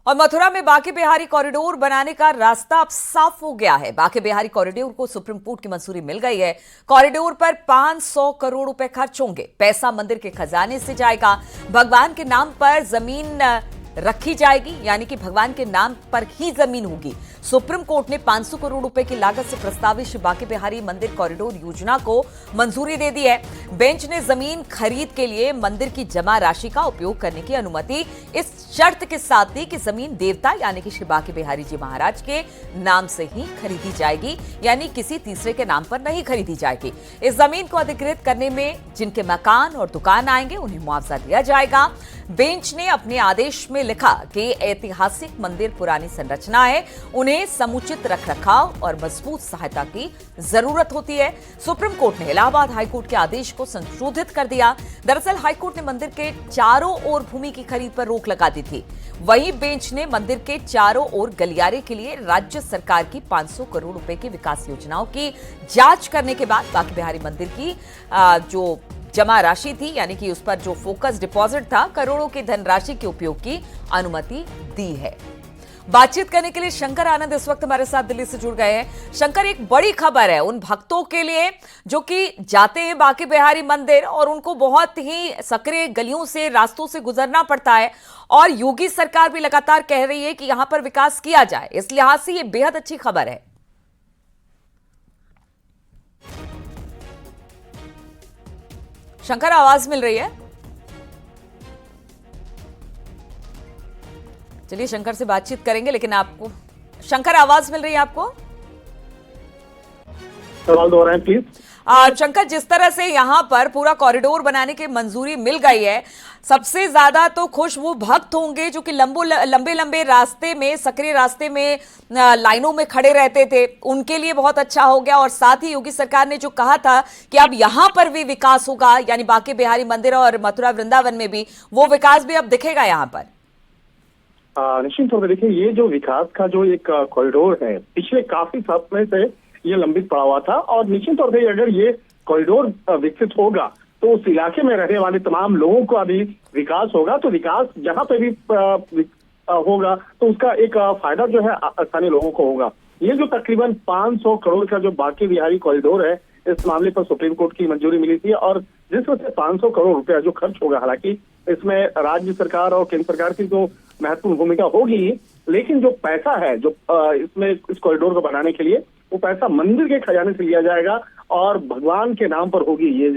और मथुरा में बांके बिहारी कॉरिडोर बनाने का रास्ता अब साफ हो गया है। बांके बिहारी कॉरिडोर को सुप्रीम कोर्ट की मंजूरी मिल गई है। कॉरिडोर पर 500 करोड़ रुपए खर्च होंगे। पैसा मंदिर के खजाने से जाएगा। भगवान के नाम पर जमीन रखी जाएगी, यानी कि भगवान के नाम पर ही जमीन होगी। सुप्रीम कोर्ट ने 500 करोड़ रुपए की लागत से प्रस्तावित श्री बांके बिहारी मंदिर कॉरिडोर योजना को मंजूरी दे दी है। बेंच ने जमीन खरीद के लिए मंदिर की जमा राशि का उपयोग करने की अनुमति इस शर्त के साथ दी कि जमीन देवता यानी कि श्री बांके बिहारी जी महाराज के नाम से ही खरीदी जाएगी, यानी किसी तीसरे के नाम पर नहीं खरीदी जाएगी। इस जमीन को अधिकृत करने में जिनके मकान और दुकान आएंगे उन्हें मुआवजा दिया जाएगा। बेंच ने अपने आदेश में लिखा कि ऐतिहासिक मंदिर पुरानी संरचना है, उन्हें समुचित रखरखाव और मजबूत सहायता की जरूरत होती है। सुप्रीम कोर्ट ने इलाहाबाद हाईकोर्ट के आदेश को संशोधित कर दिया। दरअसल हाईकोर्ट ने मंदिर के चारों ओर भूमि की खरीद पर रोक लगा दी थी। वहीं बेंच ने मंदिर के चारों ओर गलियारे के लिए राज्य सरकार की 500 करोड़ रुपए की विकास योजनाओं की जांच करने के बाद बांके बिहारी मंदिर की जो जमा राशि थी, यानी कि उस पर जो फोकस डिपॉजिट था, करोड़ों की धनराशि के उपयोग की अनुमति दी है। बातचीत करने के लिए शंकर आनंद इस वक्त हमारे साथ दिल्ली से जुड़ गए हैं। शंकर, एक बड़ी खबर है उन भक्तों के लिए जो कि जाते हैं बांके बिहारी मंदिर और उनको बहुत ही सकरे गलियों से, रास्तों से गुजरना पड़ता है, और योगी सरकार भी लगातार कह रही है कि यहां पर विकास किया जाए। इस लिहाज से ये बेहद अच्छी खबर है। शंकर, आवाज मिल रही है? चलिए शंकर से बातचीत करेंगे, लेकिन आपको शंकर आवाज मिल रही है? आपको सवाल दोहराएं प्लीज। शंकर, जिस तरह से यहाँ पर पूरा कॉरिडोर बनाने की मंजूरी मिल गई है, सबसे ज्यादा तो खुश वो भक्त होंगे जो कि लंबे लंबे रास्ते में, सकरे रास्ते में लाइनों में खड़े रहते थे, उनके लिए बहुत अच्छा हो गया। और साथ ही योगी सरकार ने जो कहा था कि अब यहाँ पर भी विकास होगा, यानी बांके बिहारी मंदिर और मथुरा वृंदावन में भी, वो विकास भी अब दिखेगा यहाँ पर। निश्चित तौर पर देखिए, ये जो विकास का जो एक कॉरिडोर है, पिछले काफी समय से ये लंबित पड़ा हुआ था, और निश्चित तौर पर अगर ये कॉरिडोर विकसित होगा तो उस इलाके में रहने वाले तमाम लोगों का भी विकास होगा। तो विकास जहाँ पे भी होगा तो उसका एक फायदा जो है स्थानीय लोगों को होगा। ये जो तकरीबन 500 करोड़ का जो बांके बिहारी कॉरिडोर है, इस मामले पर सुप्रीम कोर्ट की मंजूरी मिली थी, और जिस वजह से 500 करोड़ रुपया जो खर्च होगा, हालांकि इसमें राज्य सरकार और केंद्र सरकार की जो महत्वपूर्ण भूमिका होगी, लेकिन जो पैसा है जो इसमें इस कॉरिडोर को बनाने के लिए, वो पैसा मंदिर के खजाने से लिया जाएगा और भगवान के नाम पर होगी। ये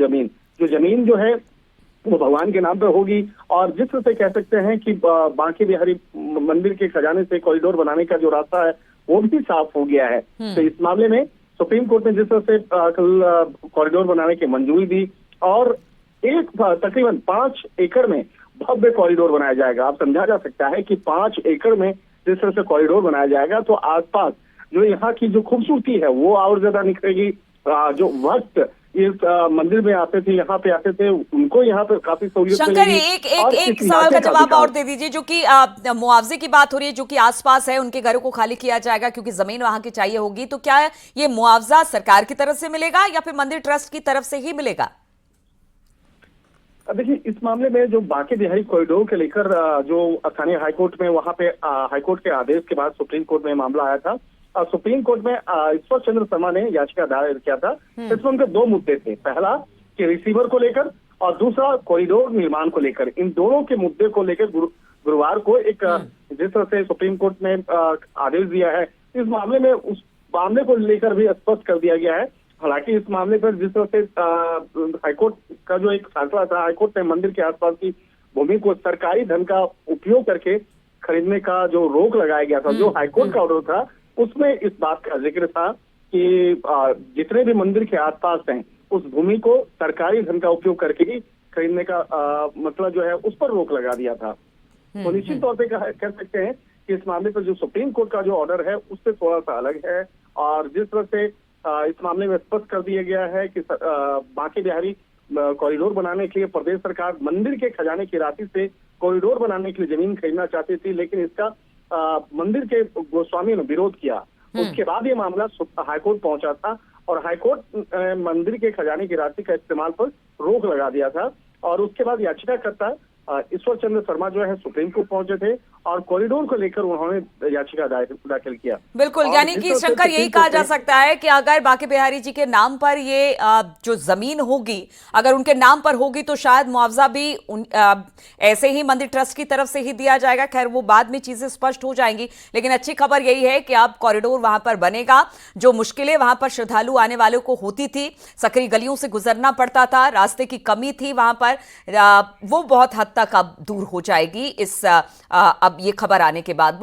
जमीन जो है वो भगवान के नाम पर होगी, और जिस तरह से कह सकते हैं कि बांके बिहारी मंदिर के खजाने से कॉरिडोर बनाने का जो रास्ता है वो भी साफ हो गया है। तो इस मामले में सुप्रीम कोर्ट ने जिस तरह से कल कॉरिडोर बनाने की मंजूरी दी, और तकरीबन 5 एकड़ में भव्य कॉरिडोर बनाया जाएगा। आप समझा जा सकता है कि 5 एकड़ में जिस तरह से कॉरिडोर बनाया जाएगा तो आसपास जो यहाँ की जो खूबसूरती है वो और ज्यादा निखरेगी। जो भक्त इस मंदिर में आते थे, यहाँ पे आते थे, उनको यहाँ पे काफी सहूलियत शंकर, एक सवाल का जवाब और दे दीजिए। जो कि मुआवजे की बात हो रही है, जो कि आसपास है उनके घरों को खाली किया जाएगा क्योंकि जमीन वहां की चाहिए होगी, तो क्या ये मुआवजा सरकार की तरफ से मिलेगा या फिर मंदिर ट्रस्ट की तरफ से ही मिलेगा? देखिए, इस मामले में जो बांके बिहारी कॉरिडोर के लेकर जो स्थानीय हाईकोर्ट में, वहां पे हाईकोर्ट के आदेश के बाद सुप्रीम कोर्ट में मामला आया था। सुप्रीम कोर्ट में ईश्वर चंद्र शर्मा ने याचिका दायर किया था। इसमें उनके 2 मुद्दे थे, पहला कि रिसीवर को लेकर और दूसरा कॉरिडोर निर्माण को लेकर। इन दोनों के मुद्दे को लेकर गुरुवार को एक जिस तरह से सुप्रीम कोर्ट ने आदेश दिया है, इस मामले में उस मामले को लेकर भी स्पष्ट कर दिया गया है। हालांकि इस मामले पर जिस तरह से हाईकोर्ट का जो एक फैसला था, हाईकोर्ट ने मंदिर के आसपास की भूमि को सरकारी धन का उपयोग करके खरीदने का जो रोक लगाया गया था, जो हाईकोर्ट का ऑर्डर था, उसमें इस बात का जिक्र था कि जितने भी मंदिर के आसपास हैं उस भूमि को सरकारी धन का उपयोग करके ही खरीदने का मतलब जो है उस पर रोक लगा दिया था। तो निश्चित तौर पे कह सकते हैं कि इस मामले पर जो सुप्रीम कोर्ट का जो ऑर्डर है उससे थोड़ा सा अलग है, और जिस तरह से इस मामले में स्पष्ट कर दिया गया है कि बांके बिहारी कॉरिडोर बनाने के लिए प्रदेश सरकार मंदिर के खजाने की राशि से कॉरिडोर बनाने के लिए जमीन खरीदना चाहती थी, लेकिन इसका मंदिर के गोस्वामी ने विरोध किया। उसके बाद ये मामला हाईकोर्ट पहुंचा था, और हाईकोर्ट मंदिर के खजाने की राशि का इस्तेमाल पर रोक लगा दिया था। और उसके बाद याचिकाकर्ता ईश्वर चंद्र शर्मा जो है सुप्रीम कोर्ट पहुंचे थे, और कॉरिडोर को लेकर उन्होंने याचिका दाखिल किया। बिल्कुल, और यानी जिस कि तरह से शंकर यही सुप्रीम कहा कोर्ट जा ने- सकता है कि अगर बांके बिहारी जी के नाम पर ये जो जमीन होगी, अगर उनके नाम पर होगी तो शायद मुआवजा भी ऐसे ही मंदिर ट्रस्ट की तरफ से ही दिया जाएगा। खैर वो बाद में चीजें स्पष्ट हो जाएंगी, लेकिन अच्छी खबर यही है कि अब कॉरिडोर वहां पर बनेगा। जो मुश्किलें वहां पर श्रद्धालु आने वालों को होती थी, सकरी गलियों से गुजरना पड़ता था, रास्ते की कमी थी वहां पर, वो बहुत हद तक अब दूर हो जाएगी अब ये खबर आने के बाद।